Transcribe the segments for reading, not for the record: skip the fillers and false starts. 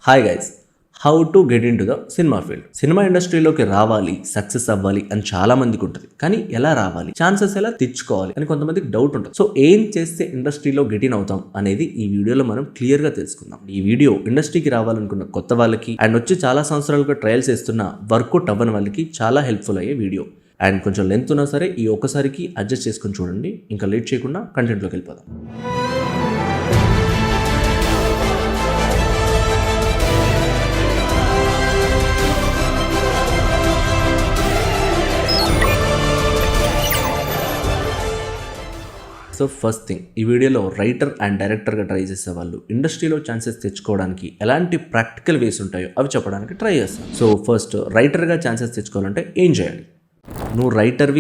Hi guys, how to get in to the cinema field. Cinema ఇండస్ట్రీలోకి రావాలి, success అవ్వాలి అని చాలా మందికి ఉంటుంది. కానీ ఎలా రావాలి, ఛాన్సెస్ ఎలా తెచ్చుకోవాలి అని కొంతమందికి డౌట్ ఉంటుంది. సో ఏం చేస్తే ఇండస్ట్రీలో గెట్ ఇన్ అవుతాం అనేది ఈ వీడియోలో మనం క్లియర్ గా తెలుసుకుందాం. ఈ వీడియో ఇండస్ట్రీకి రావాలనుకున్న కొత్త వాళ్ళకి అండ్ వచ్చి చాలా సంవత్సరాలుగా ట్రయల్స్ చేస్తున్న వర్కౌట్ అవ్వని వాళ్ళకి చాలా హెల్ప్ఫుల్ అయ్యే వీడియో. అండ్ కొంచెం లెంత్ ఉన్నా సరే ఈ ఒక్కసారికి అడ్జస్ట్ చేసుకొని చూడండి. ఇంకా లేట్ చేయకుండా కంటెంట్లోకి వెళ్ళిపోదాం. సో ఫస్ట్ థింగ్, ఈ వీడియోలో రైటర్ అండ్ డైరెక్టర్గా ట్రై చేసే వాళ్ళు ఇండస్ట్రీలో ఛాన్సెస్ తెచ్చుకోవడానికి ఎలాంటి ప్రాక్టికల్ వేస్ ఉంటాయో అవి చెప్పడానికి ట్రై చేస్తాను. సో ఫస్ట్, రైటర్గా ఛాన్సెస్ తెచ్చుకోవాలంటే ఏం చేయాలి? నువ్వు రైటర్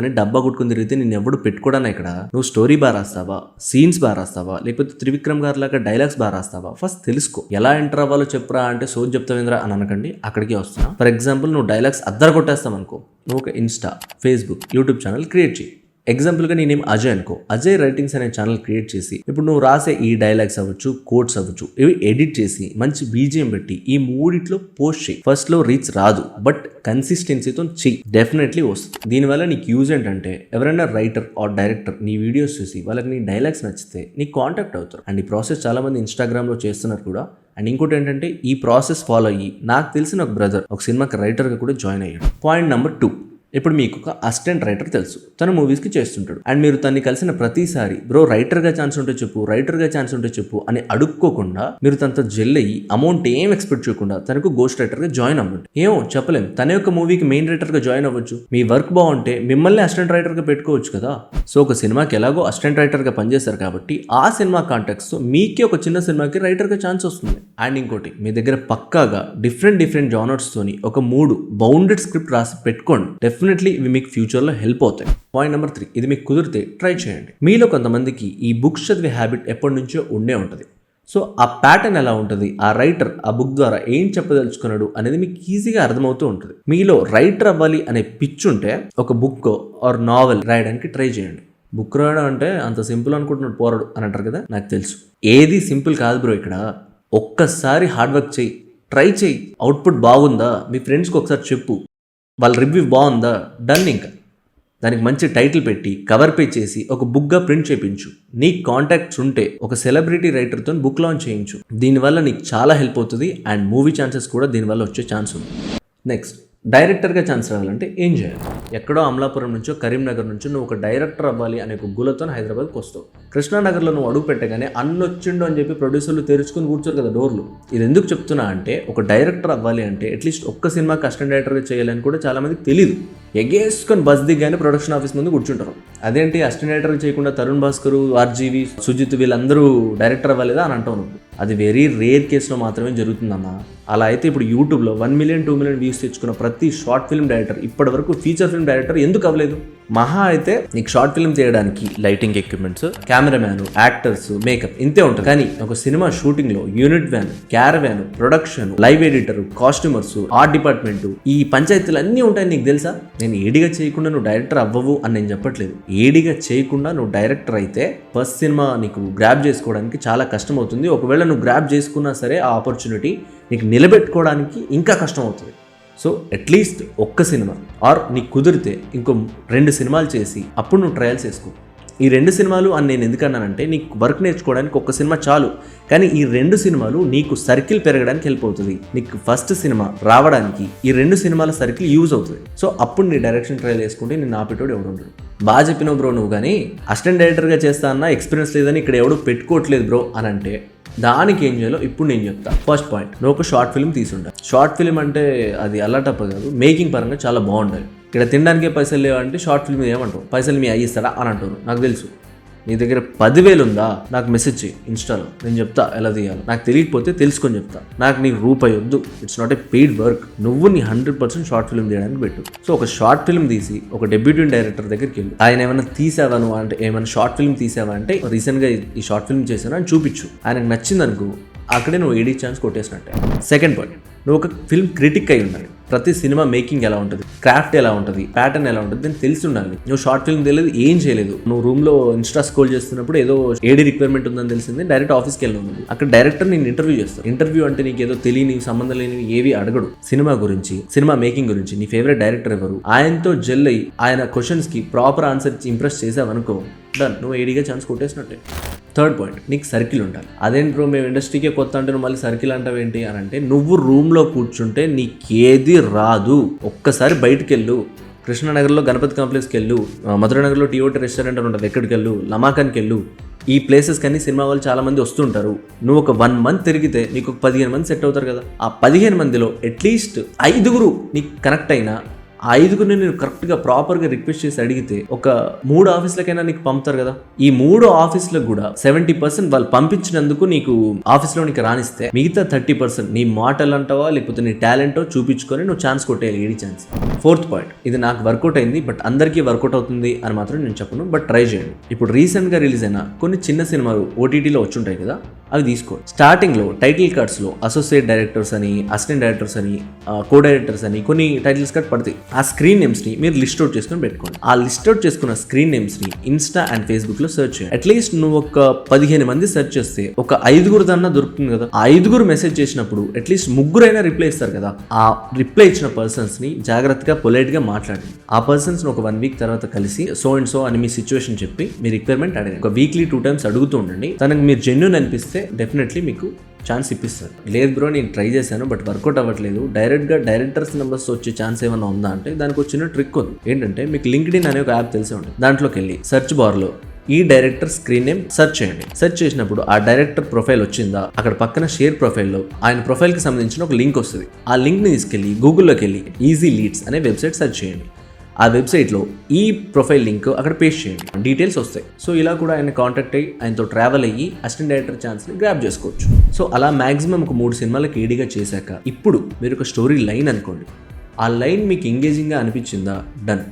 అని డబ్బా కొట్టుకుని తిరిగితే నేను ఎవడు పెట్టుకోవడానికి ఇక్కడ. నువ్వు స్టోరీ బాగా రాస్తావా, సీన్స్ బాగా రాస్తావా, లేకపోతే త్రివిక్రమ్ గారి లాగా డైలాగ్స్ బాగా రాస్తావా? ఫస్ట్ తెలుసుకో. ఎలా ఎంటర్ అవ్వాలో చెప్పురా అంటే సోజ్ చెప్తావేంద్రా అని అనకండి, అక్కడికి వస్తున్నా. ఫర్ ఎగ్జాంపుల్, నువ్వు డైలాగ్స్ అద్దరు కొట్టేస్తావు అనుకో, నువ్వు ఒక Insta, Facebook, YouTube channel create చేయి. ఎగ్జాంపుల్గా నేనేం అజయ్ అనుకో, అజయ్ రైటింగ్స్ అనే ఛానల్ క్రియేట్ చేసి ఇప్పుడు నువ్వు రాసే ఈ డైలాగ్స్ అవ్వచ్చు, కోట్స్ అవ్వచ్చు, ఇవి ఎడిట్ చేసి మంచి బీజిఎం పెట్టి ఈ మూడిట్లో పోస్ట్ చేయి. ఫస్ట్లో రీచ్ రాదు, బట్ కన్సిస్టెన్సీతో చెయ్యి, డెఫినెట్లీ వస్తుంది. దీనివల్ల నీకు యూజ్ ఏంటంటే ఎవరైనా రైటర్ ఆర్ డైరెక్టర్ నీ వీడియోస్ చూసి వాళ్ళకి నీ డైలాగ్స్ నచ్చితే నీకు కాంటాక్ట్ అవుతారు. అండ్ ఈ ప్రాసెస్ చాలా మంది ఇన్స్టాగ్రామ్లో చేస్తున్నారు కూడా. అండ్ ఇంకోటి ఏంటంటే ఈ ప్రాసెస్ ఫాలో అయ్యి నాకు తెలిసిన ఒక బ్రదర్ ఒక సినిమాకి రైటర్గా కూడా జాయిన్ అయ్యాడు. పాయింట్ నెంబర్ 2, ఇప్పుడు మీకు ఒక అసిస్టెంట్ రైటర్ తెలుసు, తను మూవీస్కి చేస్తుంటాడు. అండ్ మీరు తనని కలిసిన ప్రతిసారి బ్రో రైటర్గా ఛాన్స్ ఉంటే చెప్పు అని అడుక్కోకుండా మీరు తనతో జెల్ అయ్యి అమౌంట్ ఏం ఎక్స్పెక్ట్ చేయకుండా తనకు గోస్ట్ రైటర్గా జాయిన్ అవ్వండి. ఏమో చెప్పలేం, తన యొక్క మూవీకి మెయిన్ రైటర్గా జాయిన్ అవ్వచ్చు. మీ వర్క్ బాగుంటే మిమ్మల్ని అసిస్టెంట్ రైటర్గా పెట్టుకోవచ్చు కదా. సో ఒక సినిమాకి ఎలాగో అసిస్టెంట్ రైటర్గా పనిచేస్తారు కాబట్టి ఆ సినిమా కాంటాక్ట్స్తో మీకే ఒక చిన్న సినిమాకి రైటర్గా ఛాన్స్ వస్తుంది. అండ్ ఇంకోటి, మీ దగ్గర పక్కాగా డిఫరెంట్ జానర్స్తోని ఒక 3 బౌండెడ్ స్క్రిప్ట్ రాసి పెట్టుకోండి. డెఫినెట్లీ ఇవి మీకు ఫ్యూచర్లో హెల్ప్ అవుతాయి. పాయింట్ నెంబర్ 3, ఇది మీకు కుదిరితే ట్రై చేయండి. మీలో కొంతమందికి ఈ బుక్స్ చదివే హ్యాబిట్ ఎప్పటి నుంచో ఉండే ఉంటుంది. సో ఆ ప్యాటర్న్ ఎలా ఉంటుంది, ఆ రైటర్ ఆ బుక్ ద్వారా ఏం చెప్పదలుచుకున్నాడు అనేది మీకు ఈజీగా అర్థమవుతూ ఉంటుంది. మీలో రైటర్ అవ్వాలి అనే పిచ్ ఉంటే ఒక బుక్ ఆర్ నావెల్ రాయడానికి ట్రై చేయండి. బుక్ రాయడం అంటే అంత సింపుల్ అనుకుంటున్నాడు పోరాడు అని అంటారు కదా, నాకు తెలుసు. ఏది సింపుల్ కాదు బ్రో. ఇక్కడ ఒక్కసారి హార్డ్ వర్క్ చేయి, ట్రై చేయి. అవుట్పుట్ బాగుందా మీ ఫ్రెండ్స్కి ఒకసారి చెప్పు, వాళ్ళ రివ్యూ బాగుందా, డన్. ఇంకా దానికి మంచి టైటిల్ పెట్టి కవర్ పేజ్ చేసి ఒక బుక్గా ప్రింట్ చేయించు. నీకు కాంటాక్ట్స్ ఉంటే ఒక సెలబ్రిటీ రైటర్తో బుక్ లాంచ్ చేయించు. దీనివల్ల నీకు చాలా హెల్ప్ అవుతుంది. అండ్ మూవీ ఛాన్సెస్ కూడా దీనివల్ల వచ్చే ఛాన్స్ ఉంది. నెక్స్ట్, డైరెక్టర్గా ఛాన్స్ రావాలంటే ఏం చేయాలి? ఎక్కడో అమలాపురం నుంచో కరీంనగర్ నుంచో నువ్వు ఒక డైరెక్టర్ అవ్వాలి అనే ఒక గులతో హైదరాబాద్కి వస్తావు. కృష్ణానగర్లో నువ్వు అడుగు పెట్టగానే అన్నొచ్చిండు అని చెప్పి ప్రొడ్యూసర్లు తెరుచుకుని కూర్చోరు కదా డోర్లు. ఇది ఎందుకు చెప్తున్నా అంటే, ఒక డైరెక్టర్ అవ్వాలి అంటే అట్లీస్ట్ ఒక్క సినిమాకి అసిస్టెంట్ డైరెక్టర్గా చేయాలని కూడా చాలా మందికి తెలియదు. ఎగేసుకొని బస్ దిగ్గానే ప్రొడక్షన్ ఆఫీస్ ముందు కూర్చుంటారు. అదేంటి అసిస్టెంట్ డైరెక్టర్ చేయకుండా తరుణ్ భాస్కర్, ఆర్జీవి, సుజిత్ వీళ్ళందరూ డైరెక్టర్ అవ్వలేదా అని అంటావు. అది వెరీ రేర్ కేసులో మాత్రమే జరుగుతుందన్న. అలా అయితే ఇప్పుడు యూట్యూబ్లో 1 మిలియన్ 2 మిలియన్ వ్యూస్ తెచ్చుకున్న ప్రతి షార్ట్ ఫిల్మ్ డైరెక్టర్ ఇప్పటి వరకు ఫీచర్ ఫిల్మ్ డైరెక్టర్ ఎందుకు అవ్వలేదు? మహా అయితే నీకు షార్ట్ ఫిల్మ్ చేయడానికి lighting equipments, cameraman, actors, makeup ఇంతే ఉంటుంది. కానీ ఒక సినిమా షూటింగ్లో unit van, caravan, production, live editor, costumers, art department, ఈ పంచాయతీలు అన్నీ ఉంటాయని నీకు తెలుసా? నేను ఏడిగా చేయకుండా నువ్వు డైరెక్టర్ అవ్వవు అని నేను చెప్పట్లేదు. ఏడిగా చేయకుండా నువ్వు డైరెక్టర్ అయితే ఫస్ట్ సినిమా నీకు గ్రాప్ చేసుకోవడానికి చాలా కష్టం అవుతుంది. ఒకవేళ నువ్వు గ్రాప్ చేసుకున్నా సరే ఆ ఆపర్చునిటీ నీకు నిలబెట్టుకోవడానికి ఇంకా కష్టం అవుతుంది. సో అట్లీస్ట్ ఒక్క సినిమా ఆర్ నీకు కుదిరితే ఇంకో 2 సినిమాలు చేసి అప్పుడు నువ్వు ట్రయల్స్ చేసుకో. ఈ 2 సినిమాలు అని నేను ఎందుకన్నానంటే, నీకు వర్క్ నేర్చుకోవడానికి ఒక్క సినిమా చాలు, కానీ ఈ 2 సినిమాలు నీకు సర్కిల్ పెరగడానికి హెల్ప్ అవుతుంది. నీకు ఫస్ట్ సినిమా రావడానికి ఈ 2 సినిమాల సర్కిల్ యూజ్ అవుతుంది. సో అప్పుడు నీ డైరెక్షన్ ట్రయల్ వేసుకుంటే నేను ఆపేటోడు ఎవడు ఉండడు. బాగా చెప్పినావు బ్రో నువ్వు, కానీ అసిస్టెంట్ డైరెక్టర్గా చేస్తా అన్న ఎక్స్పీరియన్స్ లేదని ఇక్కడ ఎవడు పెట్టుకోవట్లేదు బ్రో అని అంటే దానికి ఏం చేయాలో ఇప్పుడు నేను చెప్తా. ఫస్ట్ పాయింట్, నువ్వు ఒక షార్ట్ ఫిల్మ్ తీసుంటావు. షార్ట్ ఫిల్మ్ అంటే అది అల్లాటప్ప కాదు, మేకింగ్ పరంగా చాలా బాగుండాలి. ఇక్కడ తినడానికే పైసలు లేవంటే షార్ట్ ఫిల్మ్ ఏమంటావు, పైసలు మీ అయ్యిస్తాడా అని అంటారు. నాకు తెలుసు. నీ దగ్గర 10,000 ఉందా, నాకు మెసేజ్ చేయి ఇన్స్టాలో, నేను చెప్తా ఎలా తీయాలి. నాకు తెలియకపోతే తెలుసుకొని చెప్తా. నాకు నీకు రూపాయి వద్దు, it's not a paid work. నువ్వు నీ 100% షార్ట్ ఫిల్మ్ తీయడానికి పెట్టు. సో ఒక షార్ట్ ఫిల్మ్ తీసి ఒక డెబ్యూటీ డైరెక్టర్ దగ్గరికి వెళ్ళి, ఆయన ఏమైనా తీసావా నువ్వు అంటే, ఏమైనా షార్ట్ ఫిల్మ్ తీసావా అంటే రీసెంట్గా ఈ షార్ట్ ఫిల్మ్ చేశాను అని చూపించు. ఆయనకు నచ్చింది అనుకో, అక్కడే నువ్వు ఏడీ ఛాన్స్ కొట్టేసినట్టే. సెకండ్ పాయింట్, నువ్వు ఒక ఫిల్మ్ క్రిటిక్ అయి ఉండాలి. ప్రతి సినిమా మేకింగ్ ఎలా ఉంటుంది, క్రాఫ్ట్ ఎలా ఉంటుంది, ప్యాటర్న్ ఎలా ఉంటుంది అని తెలిసి ఉండాలి. నువ్వు షార్ట్ ఫిల్మ్ తెలియదు, ఏం చేయలేదు, నువ్వు రూమ్ లో ఇన్స్టా స్క్రోల్ చేస్తున్నప్పుడు ఏదో ఏడీ రిక్వైర్మెంట్ ఉందని తెలిసింది, డైరెక్ట్ ఆఫీస్కి వెళ్ళి అక్కడ డైరెక్టర్ నేను ఇంటర్వ్యూ చేస్తాను. ఇంటర్వ్యూ అంటే నీకు ఏదో తెలియని సంబంధం లేనివి ఏవి అడగడు. సినిమా గురించి, సినిమా మేకింగ్ గురించి, నీ ఫేవరెట్ డైరెక్టర్ ఎవరు, ఆయనతో జెల్ అయ్యి ఆయన క్వశ్చన్స్ కి ప్రాపర్ ఆన్సర్ ఇచ్చి ఇంప్రెస్ చేసావనుకో, డన్, నువ్వు ఏడీగా ఛాన్స్ కొట్టేసినట్టే. థర్డ్ పాయింట్, నీకు సర్కిల్ ఉండాలి. అదేంటి బ్రో మేము ఇండస్ట్రీకే కొత్త అంటే నువ్వు మళ్ళీ సర్కిల్ అంటావేంటి అని అంటే, నువ్వు రూమ్లో కూర్చుంటే నీకేది రాదు. ఒక్కసారి బయటికి వెళ్ళు, కృష్ణానగర్లో గణపతి కాంప్లెక్స్కి వెళ్ళు, మధురనగర్లో టీఓటీ రెస్టారెంట్ అని ఉంటుంది, ఎక్కడికి వెళ్ళు, లమాకానికి వెళ్ళు. ఈ ప్లేసెస్ కానీ సినిమా వాళ్ళు చాలా మంది వస్తుంటారు. నువ్వు ఒక 1 మంత్ తిరిగితే నీకు ఒక 15 మంది సెట్ అవుతారు కదా. ఆ 15 మందిలో అట్లీస్ట్ 5 నీకు కనెక్ట్ అయినా, ఆ 5 నేను కరెక్ట్గా ప్రాపర్గా రిక్వెస్ట్ చేసి అడిగితే ఒక 3 ఆఫీసులకైనా నీకు పంపుతారు కదా. ఈ 3 ఆఫీసులకు కూడా 70% వాళ్ళు పంపించినందుకు నీకు ఆఫీస్లో నీకు రానిస్తే, మిగతా 30% నీ మాటలు అంటావా లేకపోతే నీ టాలెంటో చూపించుకొని నువ్వు ఛాన్స్ కొట్టేయాలి, ఏడి ఛాన్స్. ఫోర్త్ పాయింట్, ఇది నాకు వర్కౌట్ అయింది బట్ అందరికీ వర్కౌట్ అవుతుంది అని మాత్రం నేను చెప్పను, బట్ ట్రై చేయండి. ఇప్పుడు రీసెంట్గా రిలీజ్ అయిన కొన్ని చిన్న సినిమాలు ఓటీటీలో వచ్చుంటాయి కదా, అవి తీసుకో. స్టార్టింగ్లో టైటిల్ కార్డ్స్లో అసోసియేట్ డైరెక్టర్స్ అని, అసిస్టెంట్ డైరెక్టర్స్ అని, కో డైరెక్టర్స్ అని కొన్ని టైటిల్స్ కార్డ్ పడతాయి. ఆ స్క్రీన్ నేమ్స్ని మీరు లిస్ట్ అవుట్ చేసుకొని పెట్టుకోండి. ఆ లిస్ట్ అవుట్ చేసుకున్న స్క్రీన్ నేమ్స్ని ఇన్స్టా అండ్ ఫేస్బుక్లో సెర్చ్ చేయండి. అట్లీస్ట్ నువ్వు ఒక 15 మంది సెర్చ్ చేస్తే ఒక 5 దన్నా దొరుకుతుంది కదా. ఆ 5 మెసేజ్ చేసినప్పుడు అట్లీస్ట్ 3 రిప్లై ఇస్తారు కదా. ఆ రిప్లై ఇచ్చిన పర్సన్స్ని జాగ్రత్తగా పొలైట్గా మాట్లాడండి. ఆ పర్సన్స్ ఒక 1 వీక్ తర్వాత కలిసి సో అండ్ సో అని మీ సిచ్యువేషన్ చెప్పి మీ రిక్వైర్మెంట్ అడగండి. ఒక వీక్లీ 2 times అడుగుతూ ఉండండి. తనకు మీరు జెన్యూన్ అనిపిస్తే డెఫినెట్లీ మీకు ఛాన్స్ ఇప్పిస్తారు. లేదు బ్రో నేను ట్రై చేశాను బట్ వర్కౌట్ అవ్వట్లేదు, డైరెక్ట్గా డైరెక్టర్స్ నెంబర్స్ వచ్చే ఛాన్స్ ఏమైనా ఉందా అంటే, దానికి ఒక చిన్న ట్రిక్ ఉంది. ఏంటంటే మీకు లింక్డ్ఇన్ అనే ఒక యాప్ తెలిసే ఉంటుంది. దాంట్లోకి వెళ్ళి సెర్చ్ బార్లో ఈ డైరెక్టర్ స్క్రీన్ నేమ్ సెర్చ్ చేయండి. సెర్చ్ చేసినప్పుడు ఆ డైరెక్టర్ ప్రొఫైల్ వచ్చిందా, అక్కడ పక్కన షేర్ ప్రొఫైల్లో ఆయన ప్రొఫైల్కి సంబంధించిన ఒక లింక్ వస్తుంది. ఆ లింక్ని తీసుకెళ్ళి గూగుల్లోకి వెళ్ళి ఈజీ లీడ్స్ అనే వెబ్సైట్ సెర్చ్ చేయండి. ఆ వెబ్సైట్లో ఈ ప్రొఫైల్ లింక్ అక్కడ పేస్ట్ చేయండి, డీటెయిల్స్ వస్తాయి. సో ఇలా కూడా ఆయన కాంటాక్ట్ అయ్యి ఆయనతో ట్రావెల్ అయ్యి అసిస్టెంట్ డైరెక్టర్ ఛాన్స్ని గ్రాప్ చేసుకోవచ్చు. సో అలా మ్యాక్సిమం ఒక 3 సినిమాలకు ఏడీగా చేశాక ఇప్పుడు మీరు ఒక స్టోరీ లైన్ అనుకోండి. ఆ లైన్ మీకు ఎంగేజింగ్గా అనిపించిందా, డన్.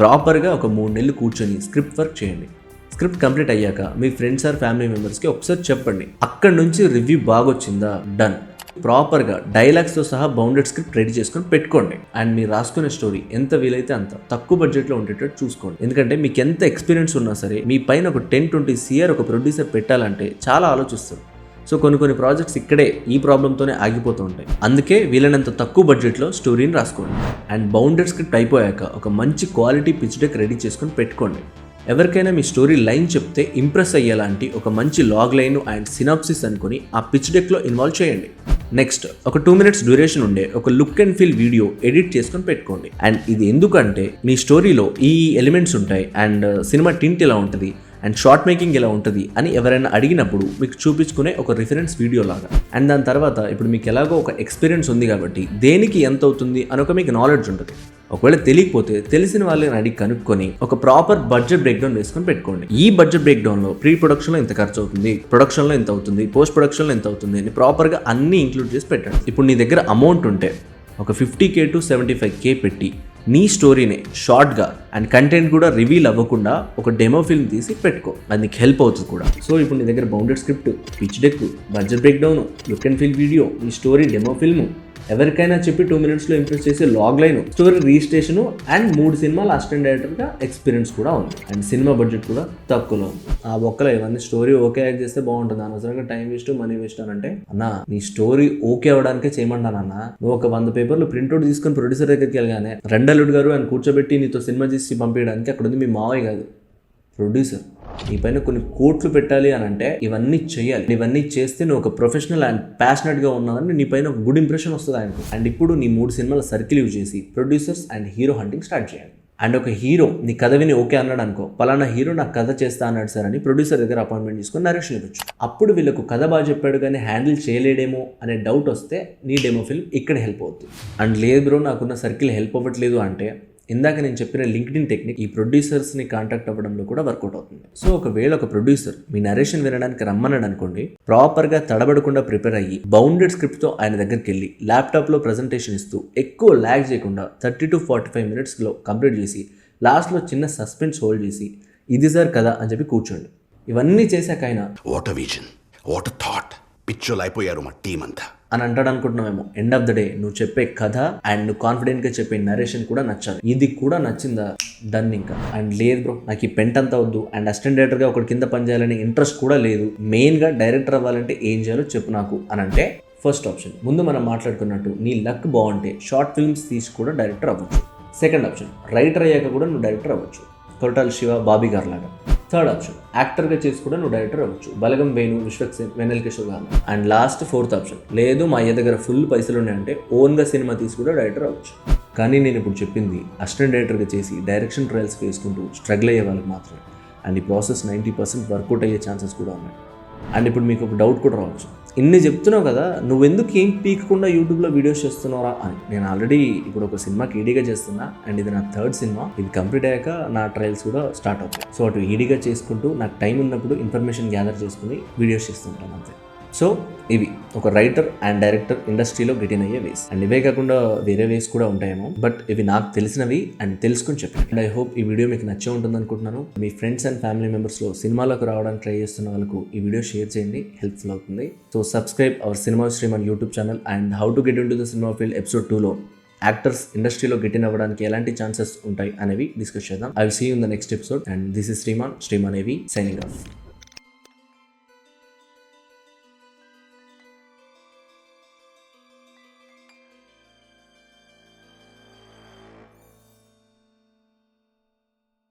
ప్రాపర్గా ఒక 3 నెలలు కూర్చొని స్క్రిప్ట్ వర్క్ చేయండి. స్క్రిప్ట్ కంప్లీట్ అయ్యాక మీ ఫ్రెండ్స్ ఆర్ ఫ్యామిలీ మెంబర్స్కి ఒకసారి చెప్పండి. అక్కడ నుంచి రివ్యూ బాగొచ్చిందా, డన్. ప్రాపర్గా డైలాగ్స్తో సహా బౌండెడ్ స్క్రిప్ట్ రెడీ చేసుకొని పెట్టుకోండి. అండ్ మీరు రాసుకునే స్టోరీ ఎంత వీలైతే అంత తక్కువ బడ్జెట్లో ఉండేటట్టు చూసుకోండి. ఎందుకంటే మీకు ఎంత ఎక్స్పీరియన్స్ ఉన్నా సరే మీ పైన ఒక 10-20 CR ఒక ప్రొడ్యూసర్ పెట్టాలంటే చాలా ఆలోచిస్తారు. సో కొన్ని ప్రాజెక్ట్స్ ఇక్కడే ఈ ప్రాబ్లంతోనే ఆగిపోతూ ఉంటాయి. అందుకే వీలైనంత తక్కువ బడ్జెట్లో స్టోరీని రాసుకోండి. అండ్ బౌండెడ్ స్క్రిప్ట్ అయిపోయాక ఒక మంచి క్వాలిటీ పిచ్ డెక్ రెడీ చేసుకొని పెట్టుకోండి. ఎవరికైనా మీ స్టోరీ లైన్ చెప్తే ఇంప్రెస్ అయ్యేలాంటి ఒక మంచి లాగ్ లైన్ అండ్ సినాప్సిస్ అనుకుని ఆ పిచ్ డెక్లో ఇన్వాల్వ్ చేయండి. నెక్స్ట్ ఒక 2 minutes డ్యూరేషన్ ఉండే ఒక look and feel video edit చేసుకొని పెట్టుకోండి. అండ్ ఇది ఎందుకంటే మీ స్టోరీలో ఈ ఎలిమెంట్స్ ఉంటాయి అండ్ సినిమా టింట్ ఎలా ఉంటుంది అండ్ షార్ట్ మేకింగ్ ఎలా ఉంటుంది అని ఎవరైనా అడిగినప్పుడు మీకు చూపించుకునే ఒక రిఫరెన్స్ వీడియో లాగా. అండ్ దాని తర్వాత ఇప్పుడు మీకు ఎలాగో ఒక ఎక్స్పీరియన్స్ ఉంది కాబట్టి దేనికి ఎంత అవుతుంది అని ఒక మీకు నాలెడ్జ్ ఉంటుంది. ఒకవేళ తెలియకపోతే తెలిసిన వాళ్ళని అడిగి కనుక్కొని ఒక ప్రాపర్ బడ్జెట్ బ్రేక్ డౌన్ వేసుకొని పెట్టుకోండి. ఈ బడ్జెట్ బ్రేక్ డౌన్లో ప్రీ ప్రొడక్షన్లో ఎంత ఖర్చు అవుతుంది, ప్రొడక్షన్లో ఎంత అవుతుంది, పోస్ట్ ప్రొడక్షన్లో ఎంత అవుతుంది అని ప్రాపర్గా అన్నీ ఇంక్లూడ్ చేసి పెట్టండి. ఇప్పుడు నీ దగ్గర అమౌంట్ ఉంటే ఒక 50K to 75K పెట్టి నీ స్టోరీని షార్ట్గా అండ్ కంటెంట్ కూడా రివీల్ అవ్వకుండా ఒక డెమో ఫిల్మ్ తీసి పెట్టుకో, అది నీకు హెల్ప్ అవుతుంది కూడా. సో ఇప్పుడు నీ దగ్గర bounded script, pitch deck, budget break down, look and feel video, నీ స్టోరీ డెమో ఫిల్మ్, ఎవరికైనా చెప్పి 2 minutesలో ఇంప్రెస్ చేసే log line, story registration and 3 సినిమాల అసిస్టెంట్ డైరెక్టర్గా ఎక్స్పీరియన్స్ కూడా ఉంది. అండ్ సినిమా బడ్జెట్ కూడా తక్కువలో ఉంది. ఆ ఒక్కలో ఇవన్నీ స్టోరీ ఓకే యాక్ట్ చేస్తే బాగుంటుంది, అనవసరంగా టైం వేస్ట్ మనీ వేస్ట్ అని అంటే, అన్న నీ స్టోరీ ఓకే అవ్వడానికే చేయమంటాను అన్న. నువ్వు ఒక 100 పేపర్లు ప్రింట్అవుట్ తీసుకొని ప్రొడ్యూసర్ దగ్గరికి వెళ్ళగానే రెండల్లుడు గారు అని కూర్చోబెట్టి నీతో సినిమా చేసి పంపించడానికి అక్కడ ఉంది మీ మావయ్య కాదు, ప్రొడ్యూసర్. నీ పైన కొన్ని కోట్లు పెట్టాలి అని అంటే ఇవన్నీ చేయాలి. ఇవన్నీ చేస్తే నువ్వు ఒక ప్రొఫెషనల్ అండ్ ప్యాషనెట్గా ఉన్నావని నీ పైన ఒక గుడ్ ఇంప్రెషన్ వస్తుంది ఆయనకు. అండ్ ఇప్పుడు నీ 3 సినిమాల సర్కిల్ యూజ్ చేసి producers and hero hunting start చేయాలి. అండ్ ఒక హీరో నీ కథ విని ఓకే అన్నాడు అనుకో, పలానా హీరో నాకు కథ చేస్తా అన్నాడు సార్ అని ప్రొడ్యూసర్ దగ్గర అపాయింట్మెంట్ తీసుకొని నరేషన్ ఇవ్వచ్చు. అప్పుడు వీళ్ళకు కథ బాగా చెప్పాడు కానీ హ్యాండిల్ చేయలేడేమో అనే డౌట్ వస్తే నీ డెమో ఫిల్మ్ ఇక్కడ హెల్ప్ అవుతుంది. అండ్ లేదు బ్రో నాకున్న సర్కిల్ హెల్ప్ అవ్వట్లేదు అంటే ఇందాక నేను చెప్పిన లింక్డ్ఇన్ టెక్నిక్ ఈ ప్రొడ్యూసర్స్ని కాంటాక్ట్ అవ్వడంలో కూడా వర్కౌట్ అవుతుంది. సో ఒకవేళ ఒక ప్రొడ్యూసర్ మీ నరేషన్ వినడానికి రమ్మన్నాడు అనుకోండి, ప్రాపర్గా తడబడకుండా ప్రిపేర్ అయ్యి బౌండెడ్ స్క్రిప్ట్తో ఆయన దగ్గరికి వెళ్ళి ల్యాప్టాప్లో ప్రజెంటేషన్ ఇస్తూ ఎక్కువ ల్యాగ్ చేయకుండా 30 to 45 minutesలో కంప్లీట్ చేసి లాస్ట్లో చిన్న సస్పెన్స్ హోల్డ్ చేసి ఇది సార్ కదా అని చెప్పి కూర్చోండి. ఇవన్నీ చేశాక ఆయన what a vision, what a thought, పిచ్చోలు అయిపోయారు మా టీం అంతా. అని అంటాడు అనుకుంటున్నామేమో. ఎండ్ ఆఫ్ ద డే నువ్వు చెప్పే కథ అండ్ నువ్వు కాన్ఫిడెంట్ గా చెప్పే నరేషన్ కూడా నచ్చాలి. ఇది కూడా నచ్చిందా, డన్ ఇంకా. అండ్ లేదు బ్రో నాకు ఈ పెంట్ అంతా వద్దు అండ్ అసిస్టెంట్ డైరెక్టర్ గా ఒకటి కింద పనిచేయాలని ఇంట్రెస్ట్ కూడా లేదు, మెయిన్ గా డైరెక్టర్ అవ్వాలంటే ఏం చేయాలో చెప్పు నాకు అని అంటే, ఫస్ట్ ఆప్షన్ ముందు మనం మాట్లాడుకున్నట్టు నీ లక్ బాగుంటే షార్ట్ ఫిల్మ్స్ తీసి కూడా డైరెక్టర్ అవ్వచ్చు. సెకండ్ ఆప్షన్ రైటర్ అయ్యాక కూడా నువ్వు డైరెక్టర్ అవ్వచ్చు, కొరటాల శివ, బాబీ గారు లాగా. థర్డ్ ఆప్షన్ యాక్టర్గా చేసి కూడా నువ్వు డైరెక్టర్ అవ్వచ్చు, బలగం వేణు, విశ్వక్సేన్, వెన్నెల కిషోర్ గారు. అండ్ లాస్ట్ ఫోర్త్ ఆప్షన్ లేదు మా అయ్య దగ్గర ఫుల్ పైసలు ఉన్నాయంటే ఓన్గా సినిమా తీసి కూడా డైరెక్టర్ అవ్వచ్చు. కానీ నేను ఇప్పుడు చెప్పింది అసిస్టెంట్ డైరెక్టర్గా చేసి డైరెక్షన్ ట్రయల్స్ వేసుకుంటూ స్ట్రగుల్ అయ్యే వాళ్ళకి మాత్రమే. అండ్ ఈ ప్రాసెస్ 90% వర్కౌట్ అయ్యే ఛాన్సెస్ కూడా ఉన్నాయి. అండ్ ఇప్పుడు మీకు ఒక డౌట్ కూడా రావచ్చు, ఇన్ని చెప్తున్నావు కదా నువ్వెందుకు ఏం పీకకుండా యూట్యూబ్లో వీడియోస్ చేస్తున్నారా అని. నేను ఆల్రెడీ ఇప్పుడు ఒక సినిమాకి ఈడీగా చేస్తున్నా అండ్ ఇది నా థర్డ్ సినిమా. ఇది కంప్లీట్ అయ్యాక నా ట్రయల్స్ కూడా స్టార్ట్ అవుతాయి. సో అటు ఈడీగా చేసుకుంటూ నాకు టైం ఉన్నప్పుడు ఇన్ఫర్మేషన్ గ్యాదర్ చేసుకుని వీడియోస్ చేస్తుంటాను అంతే. సో ఇవి ఒక రైటర్ అండ్ డైరెక్టర్ ఇండస్ట్రీలో గెట్ ఇన్ అయ్యే వేస్. అండ్ ఇవే కాకుండా వేరే వేస్ కూడా ఉంటాయేమో, బట్ ఇవి నాకు తెలిసినవి అండ్ తెలుసుకుని చెప్పాను. అండ్ ఐ హోప్ ఈ వీడియో మీకు నచ్చే ఉంటుంది అనుకుంటున్నాను. మీ ఫ్రెండ్స్ అండ్ ఫ్యామిలీ మెంబర్స్లో సినిమాలోకి రావడానికి ట్రై చేస్తున్న వాళ్ళకు ఈ వీడియో షేర్ చేయండి, హెల్ప్ఫుల్ అవుతుంది. So subscribe our cinema stream and YouTube channel. And how to get in to the cinema field episode 2లో యాక్టర్స్ ఇండస్ట్రీలో గెట్ ఇన్ అవ్వడానికి ఎలాంటి ఛాన్సెస్ ఉంటాయి అనేవి డిస్కస్ చేద్దాం. I will see you in the next episode. And this is Shriman AV signing of.